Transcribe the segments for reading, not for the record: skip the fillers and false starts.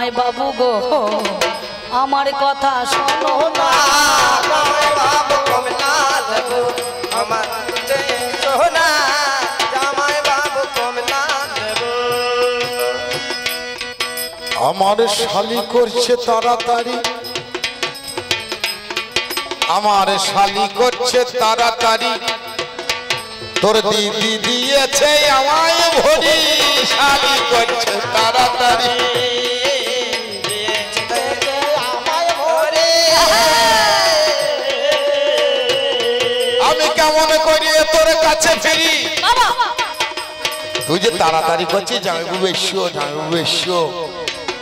बाबू गो हमारे कथा सुनो ना बाबू कमला देबो हमार सोना জামাই বাবু কমলা দেবো আমার শালি করছে তাড়াতাড়ি আমার শালি করছে তাড়াতাড়ি তোর দিদি দিয়েছে আমায় ভরি শালি করছে তাড়াতাড়ি আমি কেমন করি তোর কাছে ফিরি তুই যে তাড়াতাড়ি করছিস জামাইবাবু এসো জামাইবাবু এসো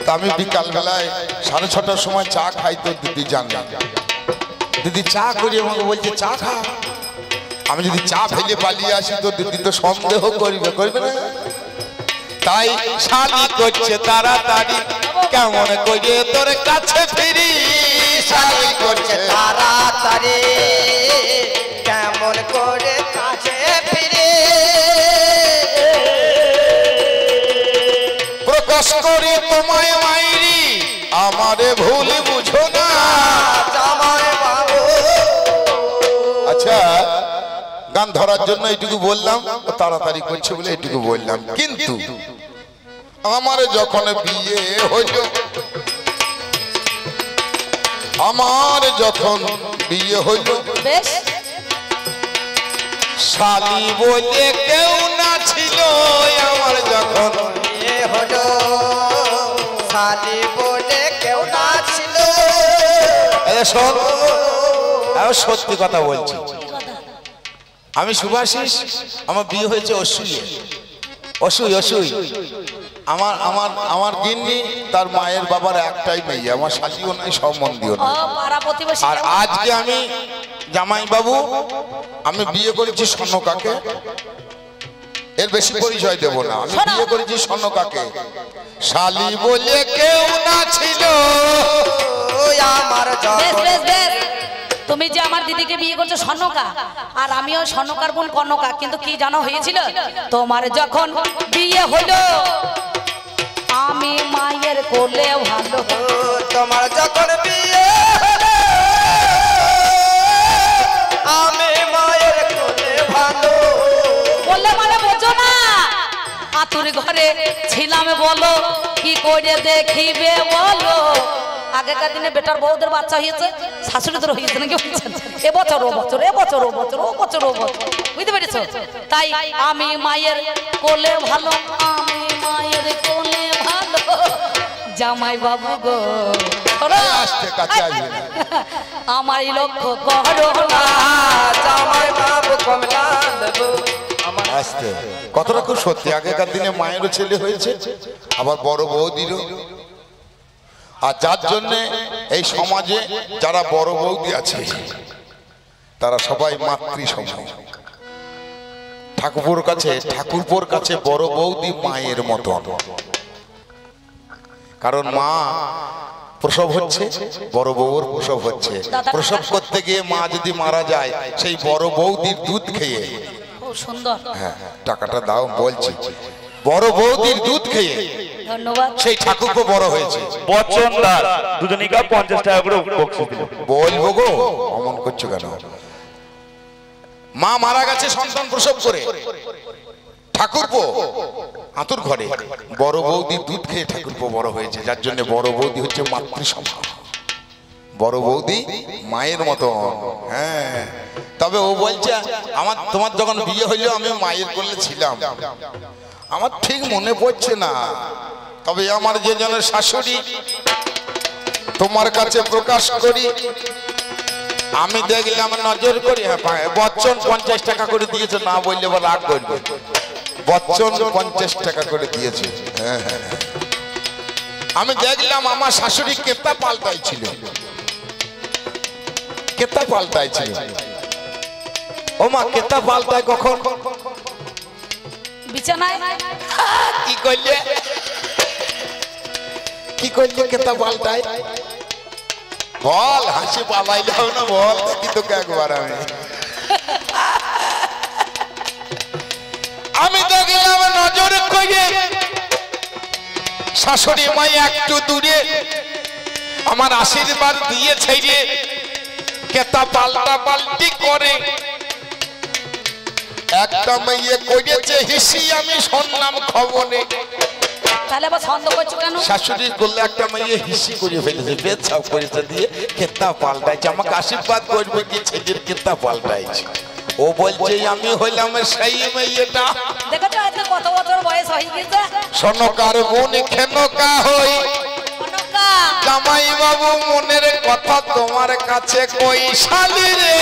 তা আমি বিকাল বেলায় 6:30টার সময় চা খাই তোর দিদি জানে দিদি চা করি আমাকে বলছে চা খা আমি যদি চা ফেলে পালিয়ে আসি তো দিদি তো সন্দেহ করবে না তাই শালি করছে তাড়াতাড়ি কেমন করি তোর কাছে ফিরি শালি করছে তাড়াতাড়ি কেমন করে কাছে ফিরে প্রকাশ করি তোমায় মাইরি আমারে ভুল বুঝো না জামাই বাবু আচ্ছা গান ধরার জন্য এইটুকু বললাম তাড়াতাড়ি করছে বলে এইটুকু বললাম কিন্তু আমার যখন বিয়ে হইল আমার যখন বিয়ে হইল বেশ শালি বলে কেউ না ছিল আমার যখন বিয়ে হলো শালি বলে কেউ না ছিল শোন সত্যি কথা বলছি আমি শুভাশিস আমার বিয়ে হয়েছে অসুই আমার আমার আমার গিন্নি তার মায়ের বাবার একটাই মেয়ে আমার শালিও নাই সম্বন্ধীও নাই আর আজকে আমি জামাই বাবু আমি বিয়ে করেছি স্বর্ণকাকে এর বেশি পরিচয় দেব না আমি বিয়ে করেছি স্বর্ণকাকে শালি বলে কেউ না ছিল আমার তুমি যে আমার দিদিকে বিয়ে করছো স্বর্ণকা আর আমিও স্বর্ণকার বোন কর্ণকা কিন্তু কি জানো হয়েছিল তোমার যখন বিয়ে হলো আমি মায়ের কোলে ভালো তোমার যখন বিয়ে হলো আমি মায়ের কোলে ভালো বললে মানে বোঝো না আতুর ঘরে ছিলাম বলো কি করে দেখিবে বলো আগেকার দিনে বেটার বউদের বাচ্চা হয়েছে শাশুড়িদের হয়েছে নাকি এবছর বুঝতে পেরেছো তাই আমি মায়ের কোলে ভালো আমি মায়ের কোলে ভালো জামাই বাবু গো আমার লক্ষ্য করো না জামাই বাবু কমলা দেবো আসতে কতটা খুব সত্যি আগেকার দিনে মায়েরও ছেলে হয়েছে আবার বড় বৌদিরও আর যার জন্য এই সমাজে যারা বড় বৌদি আছে তারা সবাই মাতৃ সমান ঠাকুরপুর কাছে বড় বৌদি মায়ের মতো কারণ মা প্রসব হচ্ছে বড় বউর প্রসব হচ্ছে প্রসব করতে গিয়ে মা যদি মারা যায় সেই বড় বৌদির দুধ খেয়ে সুন্দর হ্যাঁ টাকাটা দাও বলছি বড় বৌদির দুধ খেয়ে ধন্যবাদ সেই ঠাকুরপো বড় হয়েছে বচনদার দুজনিকা 50 টাকা করে বকশিশ দিল বলবো গো অমন করছো কেন মা মারা গেছে সন্তান প্রসব করে ঠাকুরপো আতুর ঘরে বড় বৌদি দুধ খেয়ে ঠাকুরপো বড় হয়েছে যার জন্য বড় বৌদি হচ্ছে মাতৃ সমান বড় বৌদি মায়ের মতো হ্যাঁ তবে ও বলছে আমার তোমার যখন বিয়ে হইলো আমি মায়ের কোলে ছিলাম আমার ঠিক মনে পড়ছে না তবে আমার যে জনের শাশুড়ি তোমার কাছে প্রকাশ করি আমি দেখলাম নজর করি হ্যাঁ বচ্চন 50 টাকা করে দিয়েছে না বললে বা রাগ করবে বচ্চন 50 টাকা করে দিয়েছে হ্যাঁ আমি দেখলাম আমার শাশুড়ি কেতা পাল্টাইছিল ও মা কেতা পাল্টায় কখন বিছানায় কি করলে কেতা পাল্টায় বল হাসি পালাইলাম না বল দেখি তোকে একবার আমি দেখলাম নজর করে শাশুড়ি মা একটু দূরে আমার আশীর্বাদ দিয়ে ছেড়ে কেতা পাল্টা পাল্টি করে একটা মেয়ে করেছে হিসি আমি শুনলাম খবরে। তাহলে আবার সন্দেহ করছো কেন? শাশুড়ি করলে একটা মেয়ে হিসি করে ফেলেছে, বেচাও করেছে দিয়ে কেতা পাল্টাইছে, আমাকে আশীর্বাদ করবে কি ছেলের কেতা পাল্টাইছে। ও বলছে আমি হইলাম সেই মেয়েটা। দেখো তো কত বছর বয়স হয়ে গেছে। সনকার বোন খেনকা হই জামাই বাবু মনের কথা তোমার কাছে কই শালি রে।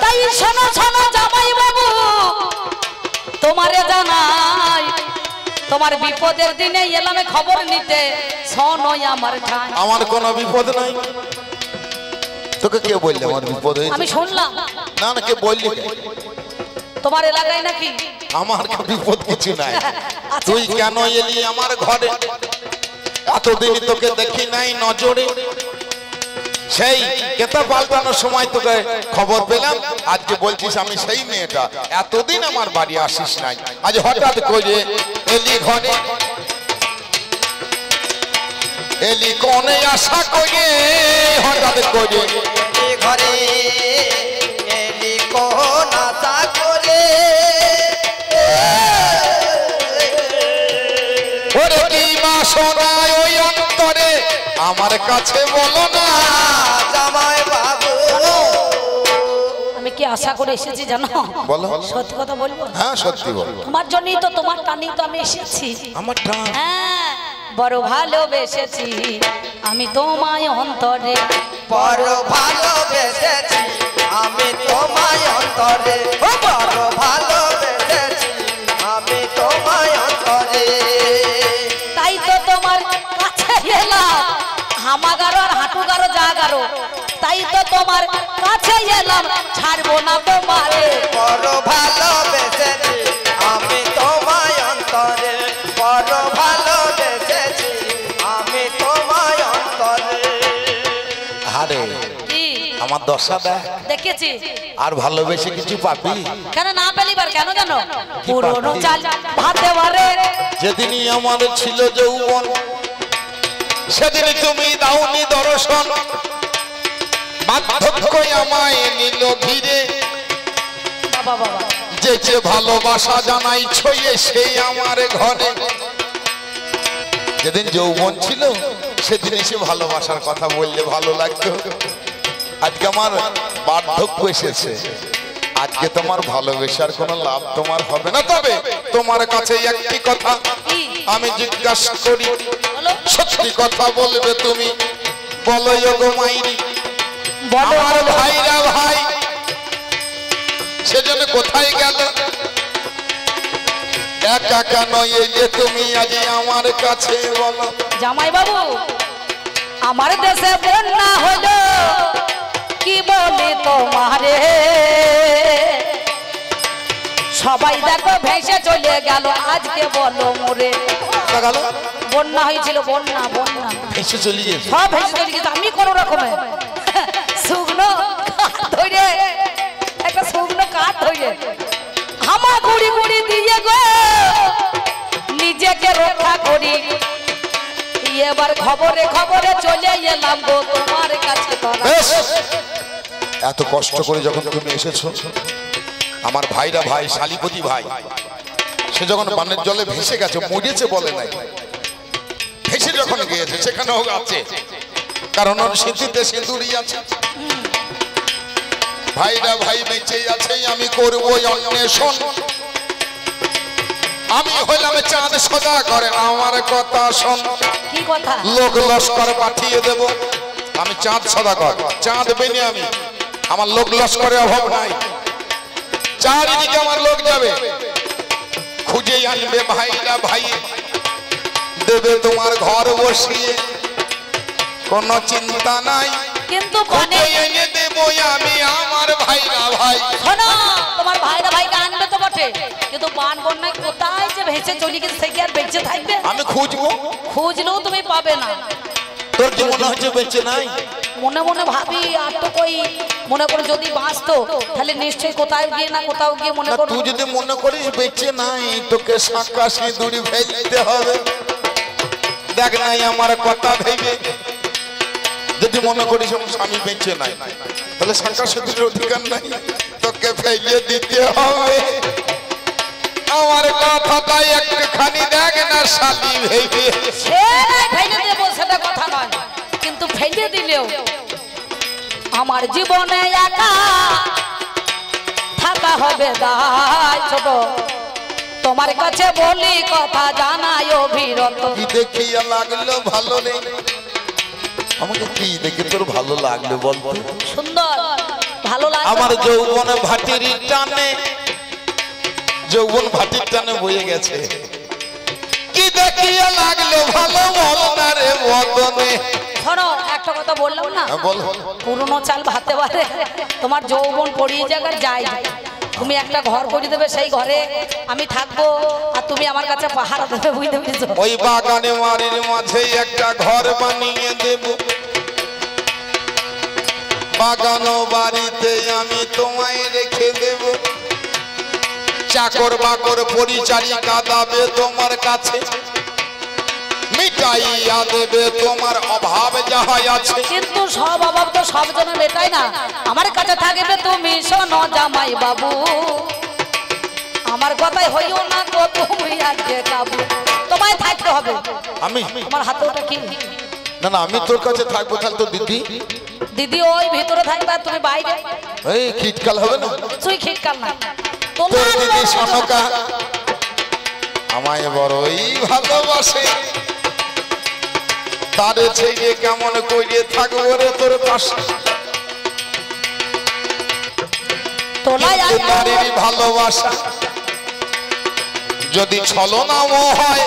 তাই শোনো শোনো জামাই বাবু, তোমারে জানাই তোমার বিপদের দিনে এলাম খবর নিতে। শোনো আমার ঠাই। আমার কোনো বিপদ নাই। তোকে কে বললে আমার বিপদ হয়েছে? আমি শুনলাম। না না, কে বললি? তোমার এলাকায় নাকি? আমার বিপদ কিছু নাই। তুই কেন এলি আমার ঘরে? এতদিন তোকে দেখি নাই নজরে। সেই কেতা পাল্টানোর সময় তোকে খবর পেলাম, আজকে বলছিস আমি সেই মেয়েটা। এতদিন আমার বাড়ি আসিস নাই, আজ হঠাৎ করে এলি ঘরে। এলি কোনে আশা করে হঠাৎ করে ঘরে এলি কোন আশা করে। ওরে কি বাসনায় ওই অন্তরে আমার কাছে বলো না জামাই বাবু। আমি কি আশা করে এসেছি জানো? বলো। সত্যি কথা বলবো? হ্যাঁ সত্যি বল। তোমার জন্যই তো, তোমার টানেই তো আমি এসেছি। আমার টান? হ্যাঁ, বড় ভালোবেসেছি আমি তোমায় অন্তরে। বড় ভালোবেসেছি আমি তোমায় অন্তরে। বড় ভালোবেসেছি আমি তোমায় অন্তরে। তাই তো তোমার কাছে এলাম, হামাগারো আর হাঁটুগারো জাগারো। তাই তো তোমার কাছে এলাম, ছাড়বো না তোমারে। বড় ভালোবেসেছি আমি তোমায় অন্তরে। বড় ভালোবেসেছি আমি তোমায় অন্তরে। আরে কি আমার দশা দেখ, দেখেছি? আর ভালোবেসে কিছু পাবি? কেন না পেলিবার? কেন জানো? পুরনো চাল ভাতে বারে। যেদিনই আমার ছিল যৌবন সেদিনই তুমি দাওনি দর্শন। বার্ধক্য আমায় নিল ঘিরে, বাবা বাবা, যে যে ভালোবাসা জানাই ছয়ে সেই আমার ঘরে। যেদিন যৌবন ছিল সেদিন এসে ভালোবাসার কথা বললে ভালো লাগতো। আজকে আমার বার্ধক্য এসেছে, আজকে তোমার ভালোবাসার কোনো লাভ তোমার হবে না। তবে তোমার কাছে একটি কথা আমি জিজ্ঞাসা করি, বলো সত্যি কথা বলবে তুমি? বলো গো মাইরি, বলো। আমার ভাইরা ভাই সেজন্য কোথায় গেল? একা কেন এই যে তুমি আজ আমার কাছে বলো? জামাই বাবু, আমার দেশে বন্যা হলো, কি বলি তোমারে। সবাই দেখো ভেসে চলে গেল, আজকে বলো মোরে। গেল বন্যা হয়েছিল, বন্যা বন্যা, এসে চলে গেছে। সব ভেসে চলে গেছে। আমি কোন রকমে শুকনো কাঠ ধরে, একটা শুকনো কাঠ ধরে হামা গুড়ি গুড়ি দিয়ে গো নিজেকে রক্ষা করি। এবার খবরে খবরে চলে এলাম গো তোমার কাছে। বেশ, এত কষ্ট করে যখন তুমি এসেছো, আমার ভাইরা ভাই শালিপতি ভাই সে যখন বানের জলে ভেসে গেছে, মরেছে বলে নাই, ভেসে যখন গিয়েছে সেখানেও আছে, কারণ ওর সিঁথিতে সিঁদুরি আছে। ভাইরা ভাই বেঁচে আছে, আমি করবো অন্বেষণ। আমি হইলাম চাঁদ সদা করে, আমার কথা শোন। কি কথা? লোক লস্কর পাঠিয়ে দেব, আমি চাঁদ সদা কর, চাঁদ বেনে আমি, আমার লোক লস্করের অভাব নাই। চারিদিকে আমার লোক যাবে, খুঁজে আনবে ভাইরা ভাই, দেবে তোমার ঘর বসিয়ে, কোনো চিন্তা নাই। কিন্তু খুঁজে এনে দেবো আমি আমার ভাইরা ভাই। শোনো, তোমার ভাইরা ভাইকে আনবে তো বটে, কিন্তু বান বন্যায় কোথায় যে ভেসে চলে গেছে, সে কি আর বেঁচে থাকবে? আমি খুঁজবো, খুঁজলেও তুমি পাবে না। তোর কি মনে হচ্ছে বেঁচে নাই? মনে মনে ভাবি আর তো কই মনে করে যদি বাঁচতো তাহলে নিশ্চয়ই কোথাও গিয়ে না কোথাও গিয়ে মনে না, করো। তুই যদি মনে করিস বেঁচে নাই তোকে শাঁকা সিঁদুরি ফেলতে হবে। দেখ নাই আমার কথা ভেবে যদি মনে করিস আমার স্বামী বেঁচে নাই তাহলে শাঁকা সিঁদুরের অধিকার নাই, তোকে ফেলে দিতে হবে। আমার কথাটাই একটুখানি দেখ না শালি ভেবে। সে ফেলে দেবো সেটা কথা নয়, কিন্তু ফেলে দিলেও আমার জীবনে একা থাকা হবে দায় ছোট। তোমার কাছে বলি কথা জানাই অবিরত। কি দেখিয়া লাগলো ভালো নেই আমাকে, কি দেখে তোর ভালো লাগলো বলতো? সুন্দর ভালো লাগে আমার যৌবনে ভাটির টানে, যৌবন ভাটির টানে বয়ে গেছে। কি দেখিয়া লাগলো ভালো বল না রে বদনে। শোনো একটা কথা বললাম না, বল। পুরনো চাল ভাতে পারে তোমার যৌবন পড়িয়ে জায়গায় যাই। তুমি একটা ঘর করে দেবে, সেই ঘরে আমি থাকবো আর তুমি আমার কাছে পাহারা দেবে, বুঝতে পেরেছো? ওই বাগানে বাড়ির মাঝে একটা ঘর বানিয়ে দেব, বাগান বাড়িতে আমি তোমায় রেখে দেব। চাকর বাকর পরিচারিকা দাবে তোমার কাছে, মিটাইয়া দেবে তোমার অভাব যাহা আছে। কিন্তু সব অভাব তো সব জন মেটাই না। আমার কাছে থাকবে তুমি শোনো জামাই বাবু, আমার কথাই হইও না গো তুমি আজকে কাবু। তোমায় থাকতে হবে। আমি তোমার হাতে ওটা কি? না না, আমি তোর কাছে থাকবো। তাহলে তো দিদি দিদি ওই ভিতরে থাকবে আর তুমি বাইরে। এই শীতকাল হবে না? তুই খিটকাল না তোর তোমার দিদি সনকা আমায় বড়ই ভালোবাসে, তারে ছেড়ে কেমন করে থাকবো রে তোর পাশে। তোলাই কিন্তু নারীর ভালোবাসা যদি ছলনাও হয়,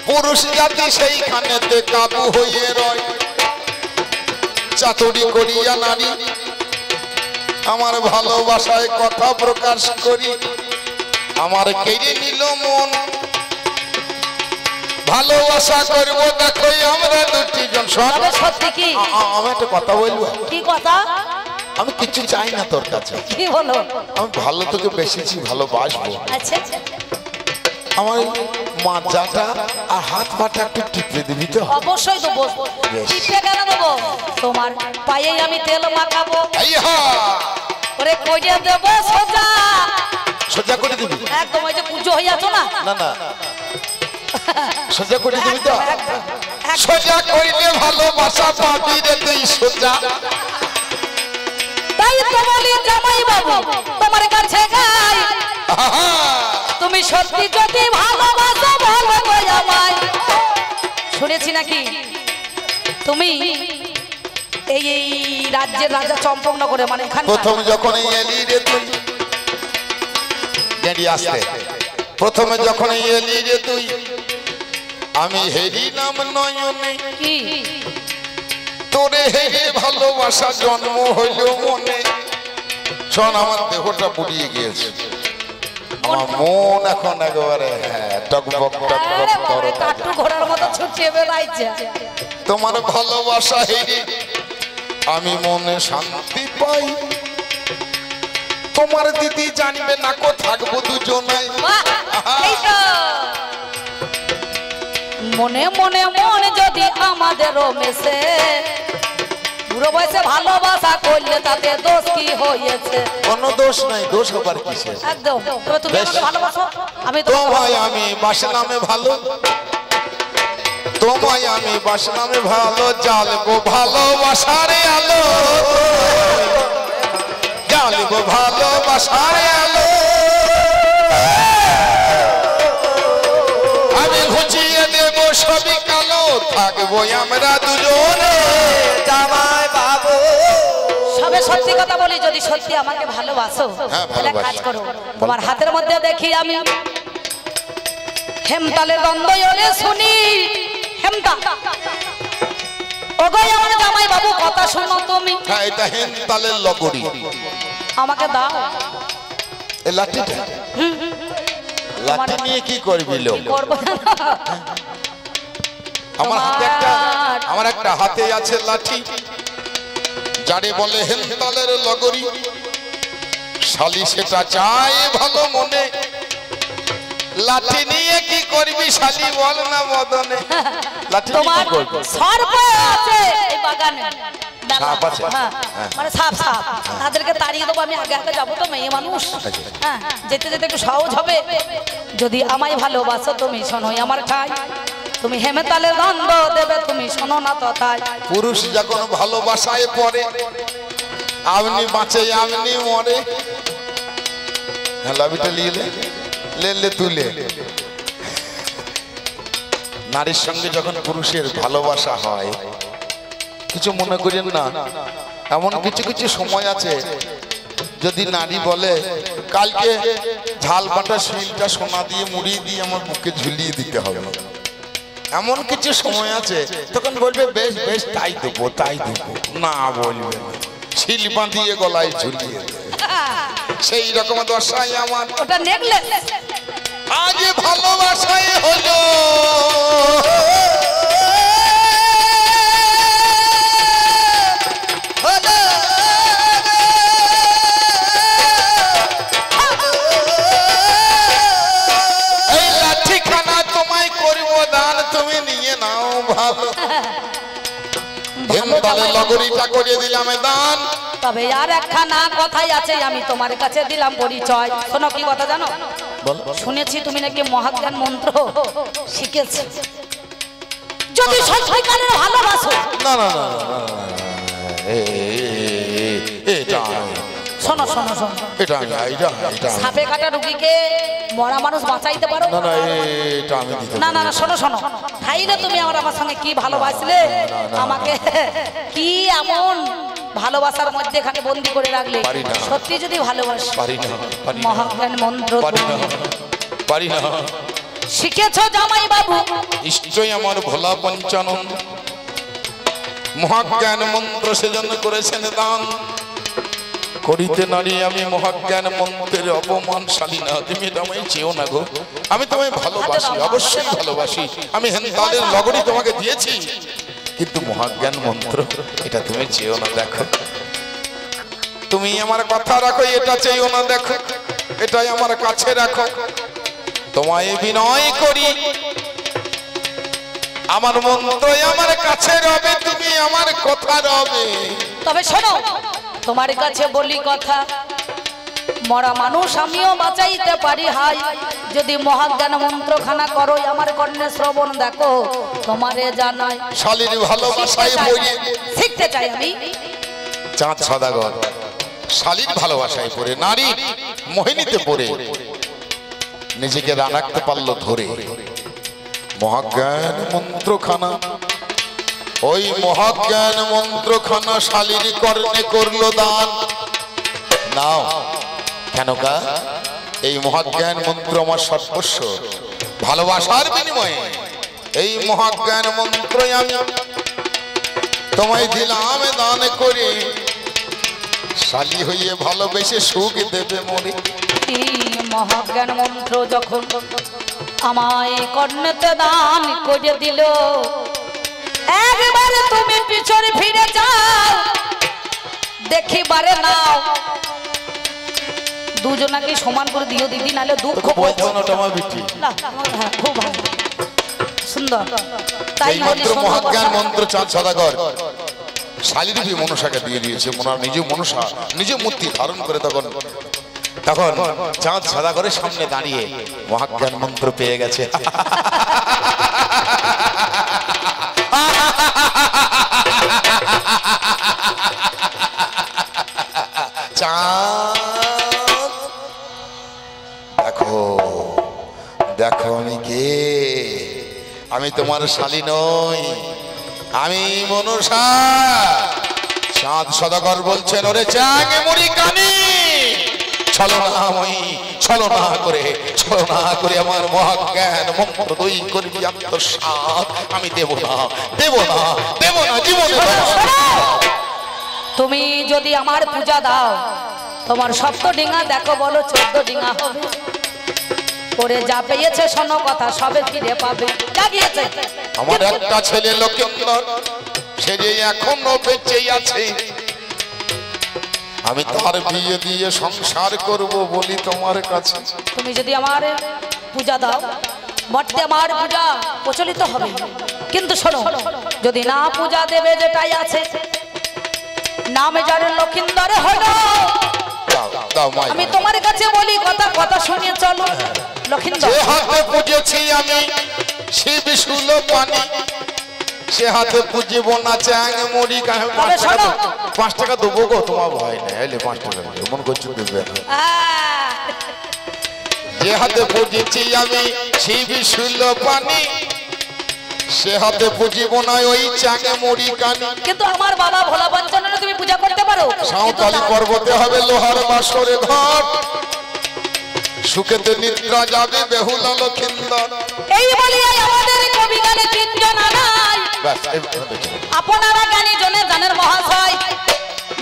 পুরুষ জাতি সেইখানেতে কাবু হয়ে রয়। চাতুরি করিয়া নারী আমার ভালোবাসায় কথা প্রকাশ করি, আমার কেড়ে নিল মন। ভালোবাসা করব দেখো আমরা দুটি জন। তবে সত্যি কি? আমি একটা কথা বলবো, কি কথা? আমি কিছু চাই না তোর কাছে। কি বলো? আমি ভালো তোকে বেশিছি, ভালোবাসবো। আচ্ছা আমার মাজাটা আর হাত পাটা একটু টিপে দিবি তো? অবশ্যই দেবো। টিপে কেন দেবো? তোমার পায়ে আমি তেল মাখাবো, ওরে কইয়া দেবো সোজা। সোজা করে দিবি? একদম ওই যে পুজো হয়ে আছো না, না না, সোজা করে দিবি তো? একদম। সোজা করিলে ভালোবাসা পাবি রে তুই সোজা। তাই তো বলি জামাই বাবু তোমার কাছে গাই, তুমি সত্যি যদি ভালোবাসো ভালো গো আমায়। শুনেছি নাকি তুমি এই রাজ্যের রাজা চম্পকনগরে, মানে এখানে প্রথম যখন এলি রে তুই, গেড়ি আসতে, প্রথমে যখন এলি রে তুই, আমি হেরি নাম নয়নে, কি তোরে হেরে ভালোবাসা জন্ম হইল মনে। শোন, আমার দেহটা পুড়িয়ে গিয়েছে, আমার মন এখন একেবারে টকবক টকবক তরতাজা। কাটু ঘোড়ার মতো ছুটিয়ে বেড়াইছে। তোমার ভালোবাসা হেরে আমি মনে শান্তি পাই। তোমার দিদি জানবে না কো থাকবো দুজনাই। এই তো মনে মনে মনে যদি আমাদেরও মেশে, বুড়ো বয়সে ভালোবাসা করলে তাতে দোষ কি হয়েছে? কোনো দোষ নাই, দোষ হবার কিসে? একদম। তবে তুমি আমাকে ভালোবাসো, আমি তোমায় আমি বাসনামে ভালো, তোমায় আমি বাসনামে ভালো, জ্বালবো ভালোবাসারে আলো, জ্বালবো ভালোবাসারে আলো। আমি ঘুচিয়ে দেব সবই কালো, থাকবো আমরা দুজনে জামাই বাবু। সবে সত্যি কথা বলি, যদি সত্যি আমাকে ভালোবাসো হ্যাঁ, তাহলে ভালোবাসি। কাজ করো। তোমার হাতের মধ্যে দেখি আমি হেমতালের গন্ধ ওরে শুনি। হেমতা ওগো আমার জামাই বাবু কথা শোনো তুমি, হ্যাঁ, এটা হেমতালের লগড়ি। আমাকে দাও। এই লাঠিটা, লাঠি নিয়ে কি করবি লোক? করবো না। আমার একটা হাতে আছে লাঠি, যারে বলে হেনতালের লগরি, শালি সেটা চায় ভালো মনে, লাঠি নিয়ে কি করবি শালি বল না মদনে। লাঠি নিয়ে কি করবি? সর্প আছে এই বাগানে, সাপ আছে? হ্যাঁ, মানে সাপ তাদেরকে তাড়িয়ে দেবো। আমি আগে আগে যাবো তো, মেয়ে মানুষ, হ্যাঁ, যেতে যেতে একটু সহজ হবে। যদি আমায় ভালোবাসো তুমি শোনোই আমার ঠাই, তুমি হেমেতালে দ্বন্দ্ব দেবে তুমি শোনো না তথায়। পুরুষ যখন ভালোবাসায় পড়ে, আপনি বাঁচে আপনি মরে। হ্যাঁ, লাভিটা লে তুলে। নারীর সঙ্গে যখন পুরুষের ভালোবাসা হয়, কিছু মনে করেন না, এমন কিছু কিছু সময় আছে যদি নারী বলে কালকে ঝাল বাটা শিলটা সোনা দিয়ে মুড়িয়ে দিয়ে আমার বুকে ঝুলিয়ে দিতে হবে, এমন কিছু সময় আছে তখন বলবে বেশ বেশ তাই দেবো না, বলবে শিল বাঁধিয়ে গলায় ঝুলিয়ে দেবে। সেই রকম দশাই আমার, ওটা নেকলেস। আজ ভালোবাসায় হলো এই লাঠিখানা তোমায় করব দান, তুমি নিয়ে নাও ভালো। হেমতালে লগরিটা করে দিলাম দান। তবে আর একখানা কথাই আছে, আমি তোমার কাছে দিলাম পরিচয়। শোনো কি কথা জানো? শুনেছি তুমি নাকি মহাজ্ঞান মন্ত্র শিখেছ। যদি সত্যিকারের ভালোবাসো, না না না, এটা শোনো সাপে কাটা রুগীকে মরা মানুষ বাঁচাইতে পারো না, এটা আমি দিতে না। শোনো খাইলে তুমি আমার সঙ্গে কি ভালোবাসলে, আমাকে কি এমন ভালোবাসার মধ্যে এখানে বন্দি করে রাখলে। সত্যি যদি ভালোবাসো, মহাজ্ঞান মন্ত্র পারি না। শিখেছ জামাই বাবু, নিশ্চয় আমার ভোলা পঞ্চানন মহাজ্ঞান মন্ত্র সেজন্য করেছেন দান। করিতে নারী আমি মহাজ্ঞান মন্ত্রের অপমানশালী না, তুমি আমায় চেও না গো, আমি তোমায় ভালোবাসি, অবশ্যই ভালোবাসি। আমি হেনতালের লগরি তোমাকে দিয়েছি, কিন্তু মহাজ্ঞান মন্ত্র এটা তুমি চেও না। দেখো তুমি আমার কথা রাখো, এটা চেয়েও না, দেখো এটাই আমার কাছে রাখো। তোমায় বিনয় করি, আমার মন্ত্র আমার কাছে রবে, তুমি আমার কথা রবে। তবে শোনো তোমার কাছে বলি কথা, মরা মানুষ আমিও বাঁচাইতে পারি হাই, যদি মহাজ্ঞান মন্ত্রখানা করো আমার কর্ণে শ্রবণ দেখো, তোমারে জানাই শালীর ভালোবাসায় পড়ে শিখতে চাই আমি। চাঁদ সদাগর শালীর ভালোবাসায় পড়ে, নারী মোহিনীতে পড়ে নিজেকে রাখতে পারলো ধরে। মহাজ্ঞান মন্ত্রখানা, ওই মহাজ্ঞান মন্ত্রখানা শালীর কর্ণে করলো দান। নাও কেন কা, এই মহাজ্ঞান মন্ত্র আমার সর্বস্ব, ভালোবাসার বিনিময়ে এই মহাজ্ঞান মন্ত্র আমি তোমায় দিলাম দান করে, শালী হইয়ে ভালোবেসে সুখ দেবে মনে। মহাজ্ঞান মন্ত্র যখন আমায় কর্ণেতে দান করে দিল, একবারে তুমি পিছনে ফিরে যাও, দেখিবারে নাও। দুজনাকে সমান করে দিও দিদি, নাহলে দুঃখ না। হ্যাঁ, খুব ভালো, সুন্দর। তাই বলি মহাজ্ঞান মন্ত্র চাঁদ সদাগর শালীরূপী মনসাকে দিয়ে দিয়েছে। মনার নিজে মনসা নিজে মূর্তি ধারণ করে তখন চাঁদ সদাগরের সামনে দাঁড়িয়ে মহাজ্ঞান মন্ত্র পেয়ে গেছে। দেখো দেখো আমি কে, আমি তোমার শালী নই, আমি মনসা। চাঁদ সদাগর বলছেন ওরে চাঙে মুড়ি কানি, ছলনা করে আমার মহাজ্ঞান মন্ত্র তুই করবি আত্মসাৎ, আমি দেব না জীবনে। তুমি যদি আমার পূজা দাও, তোমার 7 ডিঙা দেখো বলো 14 ডিঙা হবে। করে যা পেয়েছে শোনো কথা সবে ফিরে পাবে জাগিয়েছে আমার একটা ছেলে লক্ষিন্দর, সে যে এখনো বেঁচে আছে, আমি তার বিয়ে দিয়ে সংসার করব বলি তোমার কাছে। তুমি যদি আমার পূজা দাও মর্তে আমার পূজা প্রচলিত হবে, কিন্তু শোনো যদি না পূজা দেবে যেটাই আছে নামে যার লক্ষিন্দর হলো, দাও দাও মাই। আমি তোমার কাছে বলি কথা কথা শুনিয়ে চলো লক্ষিন্দর। যে হাতে পুজেছি আমি শিব শুল পানি, সে হাতে পুজিব না চ্যাং মুড়ি। 5 টাকা দেবো গো, তোমার ভয় নেই, এলে 5 টাকা মন করছো দেবে। যে হাতে পুজেছি আমি শিব শুল পানি, সে হাতে পুজিব না ওই চ্যাং মুড়ি কানি। কিন্তু আমার বাবা ভোলা পঞ্চাননে তুমি পূজা করতে পারো। সাঁওতালি পর্বতে হবে লোহার বাসরে ঘট, সুখেতে নিদ্রা যাবে বেহুলা লক্ষিন্দর। এই বলিয়াই আমাদের কবি গানে তিনজন আনাই, আপনারা জ্ঞানী জনে জানেন মহাশয়।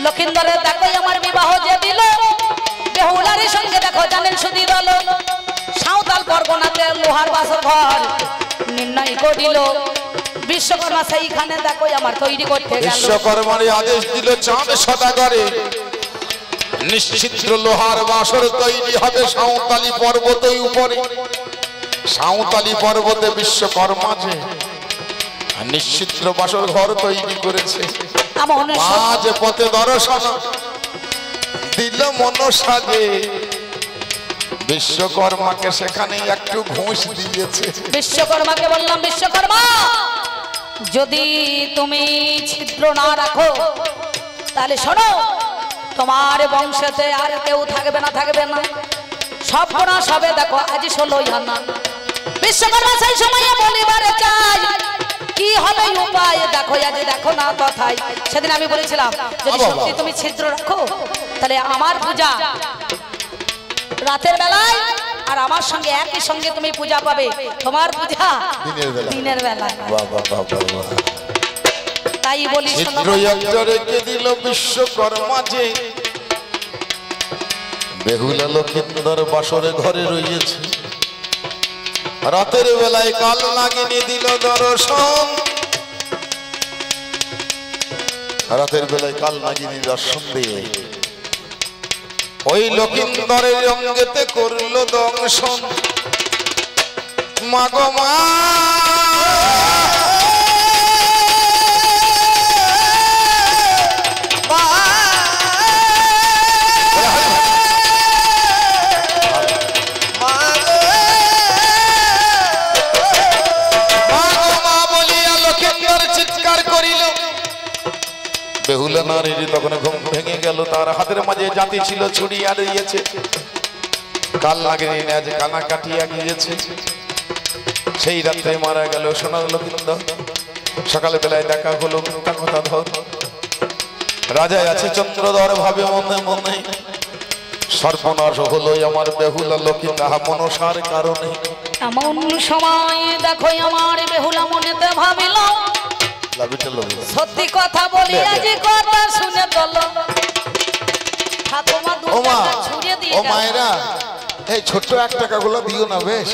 লক্ষিন্দরের দেখো আমার বিবাহ যে দিল, বেহুলারের সঙ্গে দেখো জানেন সুধী দল। সাঁওতাল পরগনাতে লোহার বাসর ঘর নির্ণয় করিল, বিশ্বকর্মা সেইখানে দেখো আমার তৈরি করতে গেল। বিশ্বকর্মার আদেশ দিল চাঁদ সদাগরে, নিশ্চিত্র লোহার বাসর তৈরি হবে সাঁওতালি পর্বতের উপরে। সাঁওতালি পর্বতে বিশ্বকর্মা যে নিশ্চিত্র বাসর ঘর তৈরি করেছে। মাঝ পথে দর্শন দিল মনসাজে, বিশ্বকর্মাকে সেখানে একটু ঘুষ দিয়েছে। বিশ্বকর্মাকে বললাম বিশ্বকর্মা যদি তুমি ছিদ্র না রাখো তাহলে শোনো তোমার বংশেতে আর কেউ থাকবে না, থাকবে না, সব গোনা সবে দেখো আজ 16 আনা। বিশ্বকর্মা সেই সময়ে বলিবারে চাই কি হবে উপায়, দেখো আজ দেখো না কথাই। সেদিন আমি বলেছিলাম যদি সত্যি তুমি ছিদ্র রাখো তাহলে আমার পূজা রাতের বেলায় আর আমার সঙ্গে একই সঙ্গে তুমি পূজা পাবে, তোমার পূজা দিনের বেলায়। তাই বলি ছিদ্র একটা রেখে দিল বিশ্বকর্মা যে, বেহুলা লক্ষিন্দর বাসরে ঘরে রয়েছে। রাতের বেলায় কাল নাগিনী দিল দর্শন, রাতের বেলায় কাল নাগিনী দর্শন দিয়ে ওই লক্ষিন্দরের অঙ্গেতে করল দংশন। মাগো মা বেহুলা নারীর তখন ঘুম ভেঙে গেল, তার হাতের মাঝে জাতি ছিল ছুরি আর দিয়েছে, কাল নাগিনী আজ কানা কাটিয়া গিয়েছে। সেই রাত্রে মারা গেল সোনার লক্ষিন্দর। সকাল বেলায় দেখা হলো মিথ্যা কথা ধর, রাজায় আছে চন্দ্রধর ভাবে মনে মনে, সর্বনাশ হলো আমার বেহুলা লক্ষিন্দর মনসার কারণে। এমন সময় দেখো আমার বেহুলা মনেতে ভাবিল সত্যি কথা বলি আজ কথা শুনে চলো। ও মা, ও মায়েরা, এই ছোট্ট 1 টাকা গুলো দিও না, বেশ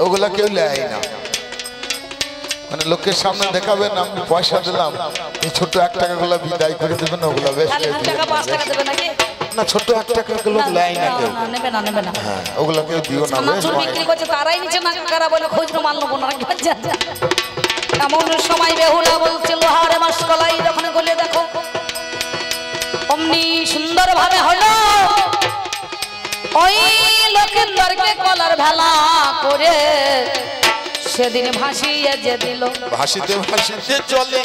ওগুলা কেউ নেয় না, মানে লোকের সামনে দেখাবেন আমি পয়সা দিলাম, এই ছোট্ট 1 টাকা গুলো বিদায় করে দেবেন, ওগুলা বেশ না, ছোট্ট 1 টাকা গুলো নেয় না কেউ, নেবে না, নেবে না, হ্যাঁ ওগুলা কেউ দিও না। বেশ বিক্রি করছে তারাই নিচে না কারা বলে খোঁজ মানলো না। এমন সময় বেহুলা বলছে লোহারে মাসকলাই যখন গলে দেখো অমনি সুন্দর ভাবে হলো ওই লক্ষিন্দরকে কলার ভেলা করে সেদিন ভাসিয়ে যে দিল। ভাসিতে ভাসিতে চলে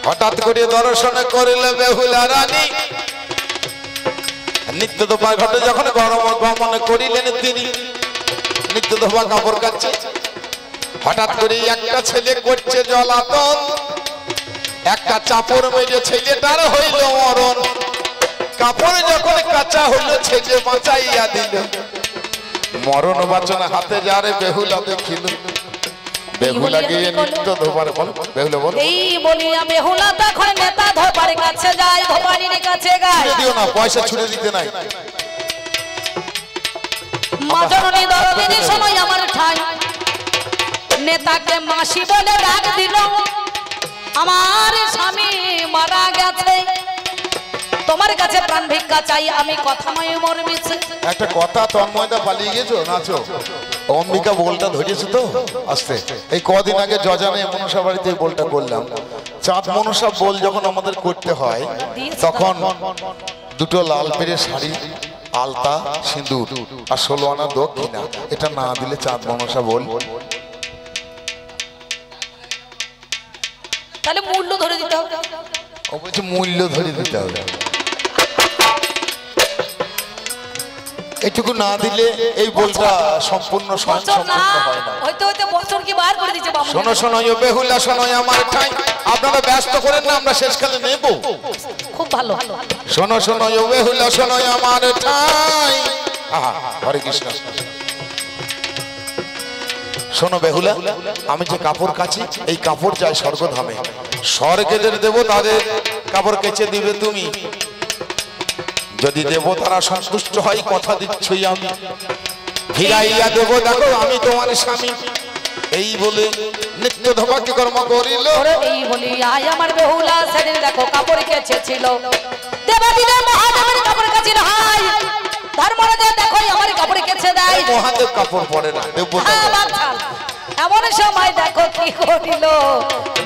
হঠাৎ করে দর্শন করিলে বেহুলা রানী, নিত্য দোপা ঘটে যখন গমন করিলেন তিনি, নিত্য দোপা কাপড় কাচ্ছে। হঠাৎ করে একটা ছেলে করছে জ্বালাতন, একটা চাপড় মেরে ছেলেটার হইল মরণ। কাপড় যখন কাঁচা হইল ছেলে বাঁচাইয়া দিল, মরণ বাচন হাতে যারে বেহুলা দেখিল। বেহুলা গিয়ে নিত্য ধোবার বল, বেহুলা বল, এই বলিয়া বেহুলা তখন নেতা ধোবার কাছে যায়, ধোবারির কাছে গায়। দিও না, পয়সা ছুড়ে দিতে নাই। মা জননী দরদিনী শোনো আমার ঠাই নেতাকে মাসি বলে ডাক দিল আমার স্বামী মারা গেছে তোমার কাছে প্রাণ ভিক্ষা চাই আমি কথাময় মর মিছে একটা কথা তন্ময়দা পালিয়ে গেছো নাচো অম্বিকা বলটা ধরেছে তো আস্তে এই কদিন আগে জজানে মনসা বাড়িতে বলটা করলাম চাঁদ মনসা বল যখন আমাদের করতে হয় তখন দুটো লাল পেরে শাড়ি আলতা সিঁদুর আর 16 আনা দক্ষিণা এটা না দিলে চাঁদ মনসা বল তাহলে মূল্য ধরে দিতে হবে ও বলছে মূল্য ধরে দিতে হবে এটুকু না দিলে এই বলটা সম্পূর্ণ সম্পূর্ণ হয় না হয়তো হয়তো বছর কি বার করে দিয়েছে বাবু শোনো শোনো ও বেহুলা শোনো আমার ঠাই আপনারা ব্যস্ত করেন না আমরা শেষকালে নেব খুব ভালো শোনো শোনো ও বেহুলা শোনো আমার ঠাই আহা হরে কৃষ্ণ শোনো বেহুলা আমি যে কাপড় কাচি এই কাপড় যায় স্বর্গধামে স্বর্গেদের দেব তাদের কাপড় কেচে দিবে তুমি যদি দেবতারা সন্তুষ্ট হয় কথা দিচ্ছই আমি ফিরাইয়া দেব দেখো আমি তোমার স্বামী এই বলে নিত্য ধবাকে কর্ম করিল এই বলি আয় আমার বেহুলা সেদিন দেখো কাপড় কেচেছিল দেবাদিদেব মহাদেবের কাপড় কাচিল হাই ধর্মরাজা দেখো আমার কাপড় কেচে দেয় মহাদেব কাপড় পরে না দেবতা এমন সময় দেখো কি করিল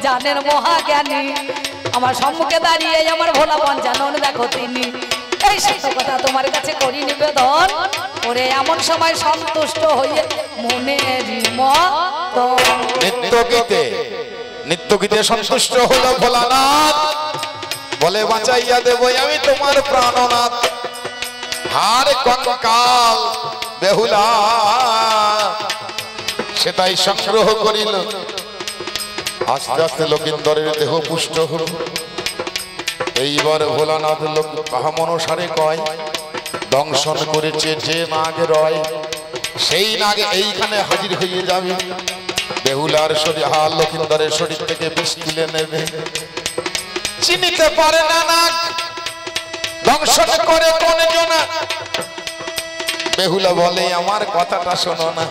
জানের মহাজ্ঞানী আমার সম্মুখে দাঁড়িয়ে আমার ভোলা পঞ্চানন দেখো তিনি এই সত্য কথা তোমার কাছে করি নিবেদন ওরে এমন সময় সন্তুষ্ট হয়ে মনের মত নিত্য গীতে সন্তুষ্ট হলো ভোলানাথ বলে বাঁচাইয়া দেব আমি তোমার প্রাণনাথ হার কঙ্কাল বেহুলা সেটাই সংগ্রহ করিল আস্তে আস্তে লক্ষিন্দরের দেহ পুষ্ট হল এইবার ভোলানাথ লোক মনসারে কয় দংশন করেছে যে নাগ রয় সেই নাগে এইখানে হাজির হয়ে যাবে বেহুলার শরীর লক্ষিন্দরের শরীর থেকে বিষ তুলে নেবে চিনিতে পারে না নাগ দংশন করে কোন জনা বেহুলা বলে আমার কথাটা শোনো না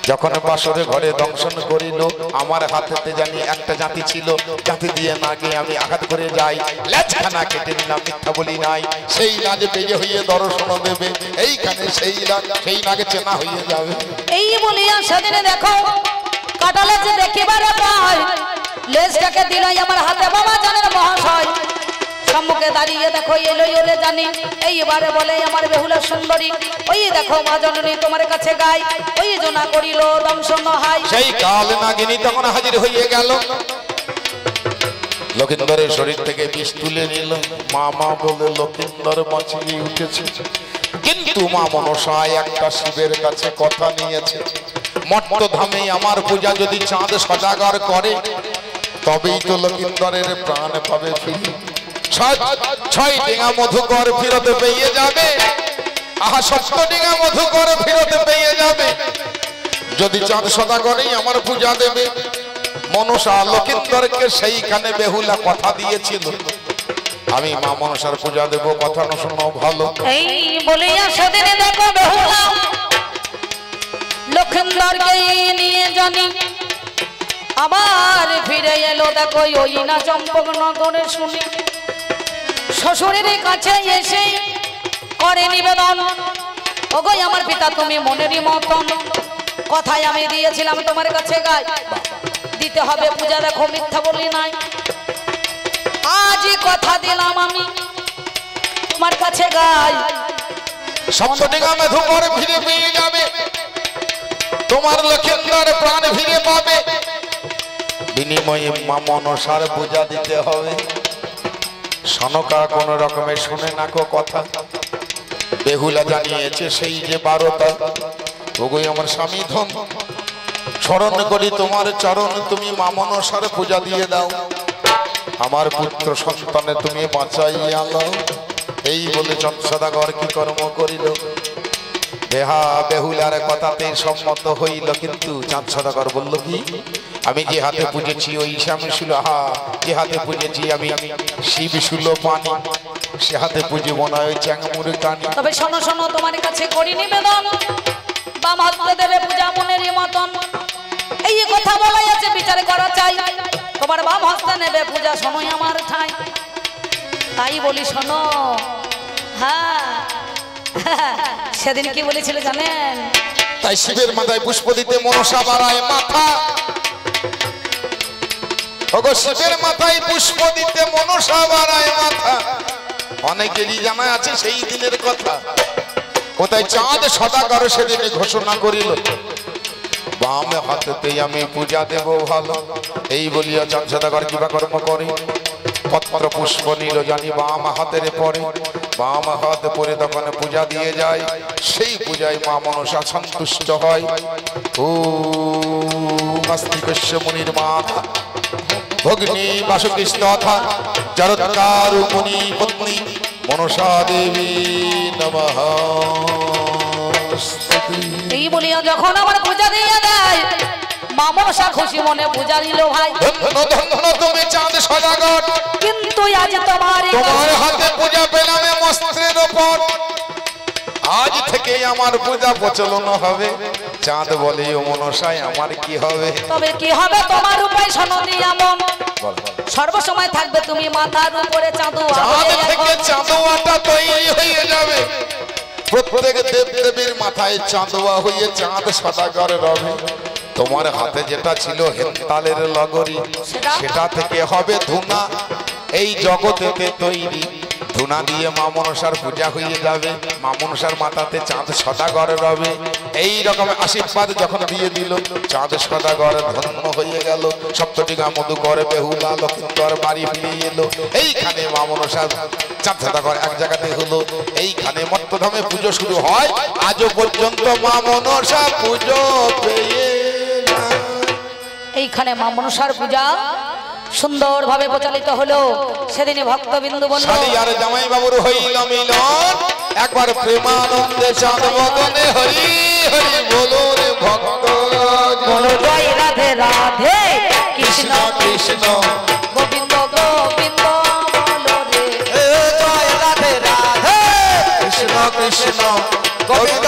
যখন বাসরে ঘরে দংশন করিল আমার হাতেতে জানি একটা জাতি ছিল জাতি দিয়ে নাগে আমি আঘাত করে যাই লেজখানা কেটে নিলাম মিথ্যা বলি নাই সেই নাগে বেজে হয়ে দর্শন দেবে এইখানে সেই নাগে চেনা হয়ে যাবে এই বলিয়া সেদিনে দেখো কাটালে যে দেখিবার পায় লেজটাকে দিল আমার হাতে বাবা জানের মহাশয় সম্মুখে দাঁড়িয়ে দেখো এলো ওরে জানি এইবারে বলে আমার বেহুলা সুন্দরী ওই দেখো মা জননী তোমার কাছে গাই ওই জনা করিল দংশন হাই সেই কাল নাগিনী তখন হাজির হয়ে গেল লক্ষিন্দরের শরীর থেকে বিষ তুলে নিল মা মা বলে লক্ষিন্দর বাঁচিয়ে উঠেছে কিন্তু মা মনসায় একটা শিবের কাছে কথা নিয়েছে মট্ট ধামে আমার পূজা যদি চাঁদ সজাগর করে তবেই তো লক্ষিন্দরের প্রাণ পাবে ফিরে 6 ডিঙা মধুকর ফিরতে পেয়ে যাবে আহা 7 ডিঙা মধুকর ফিরতে পেয়ে যাবে যদি চাঁদ সদাগরেই আমার পূজা দেবে মনসা লক্ষিন্দরকে সেইখানে বেহুলা কথা দিয়েছিল আমি মা মনসার পূজা দেব কথা না শোনো ভালো এই বলিয়া সেদিনে দেখো বেহুলা লক্ষিন্দরকে নিয়ে জানি আবার ফিরে এলো দেখো ওই না চম্পকনগরে শুনি শ্বশুরের কাছে এসে করে নিবেদন ওগো আমার পিতা তুমি মনেরই মতন কথাই আমি দিয়েছিলাম তোমার কাছে গাই দিতে হবে পূজা দেখো মিথ্যা বলি নাই আজই কথা দিলাম আমি তোমার কাছে গাই 7 ডিঙা মধুকর ফিরে পেয়ে যাবে তোমার লক্ষিন্দর প্রাণ ফিরে পাবে বিনিময়ে মা মনসার পূজা দিতে হবে সনকা কোন রকমে শুনে না কো কথা বেহুলা জানিয়েছে সেই যে 12টা ওগোই আমার স্বামী ধন স্মরণ করি তোমার চরণ তুমি মা মনসার পূজা দিয়ে দাও আমার পুত্র সন্তানে তুমি বাঁচাইয়া লাও এই বলে চন্দ্রসদাগর কি কর্ম করিল বেহা বেহুলার কথাতে সম্মত হইল, কিন্তু চাঁদ সদাগর বলল কি, আমি যে হাতে পুজেছি ওই শ্যামশুল, যে হাতে পুজেছি আমি শিব শুল পানি, সে হাতে পুজব না ওই চ্যাংমুড়ি কানি। তবে শোনো শোনো, তোমার কাছে করি নিবেদন, বাম হস্তে দেবে পূজা মনের মতন। এই কথা বলাই আছে, বিচার করা চাই। তোমার বাম হস্তে নেবে পূজা, শোনোই আমার ঠাই। তাই বলি শোনো, হ্যাঁ সেদিন কি বলেছিল জানেন? তাই শিবের মাথায় পুষ্প দিতে মনসা বাড়ায় মাথা, ওগো শিবের মাথায় পুষ্প দিতে মনসা বাড়ায় মাথা। অনেকেরই জানা আছে সেই দিনের কথা। কোথায় চাঁদ সদাগর সেদিনে ঘোষণা করিল, বাম হাতে আমি পূজা দেব ভালো। এই বলিয়া চাঁদ সদাগর কিবা কর্ম করে, পত্র পুষ্প নিল জানি বাম হাতের পরে, বাম হাত পরে তখন পূজা দিয়ে যায়। সেই পূজায় মা মনসা সন্তুষ্ট হয়। ও নাস্তিকস্য মুনির মাথা ভগ্নী বাসুকৃষ্ণথা জরৎকার মুনি পত্নী মনসা দেবী নমঃ। এই বলিয়া যখন আমার পূজা দিয়ে দেয়, মা মনসা খুশি মনে পূজা দিল ভাই। ধন্য ধন্য তুমি চাঁদ সদাগর, কিন্তু আজ তোমার হাতে পূজা পেলাম মস্ত্রের ওপর। আজ থেকে আমার পূজা প্রচলন হবে। চাঁদ বলে ও মনসায় আমার কি হবে? তবে কি হবে তোমার উপায় শোনো নিয়মন। সর্বসময় থাকবে তুমি মাথার উপরে চাঁদোয়া। চাঁদ থেকে চাঁদোয়াটা তৈরি হয়ে যাবে। প্রত্যেক দেবদেবীর মাথায় চাঁদোয়া হয়ে চাঁদ সদাগর রবে। তোমার হাতে যেটা ছিল হেন্তালের লগরি, সেটা থেকে হবে ধুনা। এই জগতেতে তৈরি ধুনা দিয়ে মা মনসার পূজা হয়ে যাবে। মা মনসার মাথাতে চাঁদ সদাগর রবে। এই রকম আশীর্বাদ যখন দিয়ে দিল, চাঁদ সদাগর ধন্য হয়ে গেল। সপ্তটিকা মধুকর বেহুলা লক্ষিন্দর বাড়ি ফিরে এলো। এইখানে মা মনসার চাঁদ সদাগর এক জায়গাতে হলো। এইখানে মত্তধামে পুজো শুরু হয়। আজও পর্যন্ত মা মনসা পুজো পেয়ে। এইখানে মা মনসার পূজা সুন্দর ভাবে প্রচালিত হলো। সেদিনে ভক্তবিন্দু বলল, শালি আর জামাই বাবুর হইল মিলন, একবার প্রেমানন্দে চাঁদ বদনে হরি হরি বলো রে ভক্ত। বলো জয় রাধে রাধে কৃষ্ণ কৃষ্ণ গোবিন্দ গোবিন্দ বলো রে। জয় রাধে রাধে কৃষ্ণ কৃষ্ণ গোবিন্দ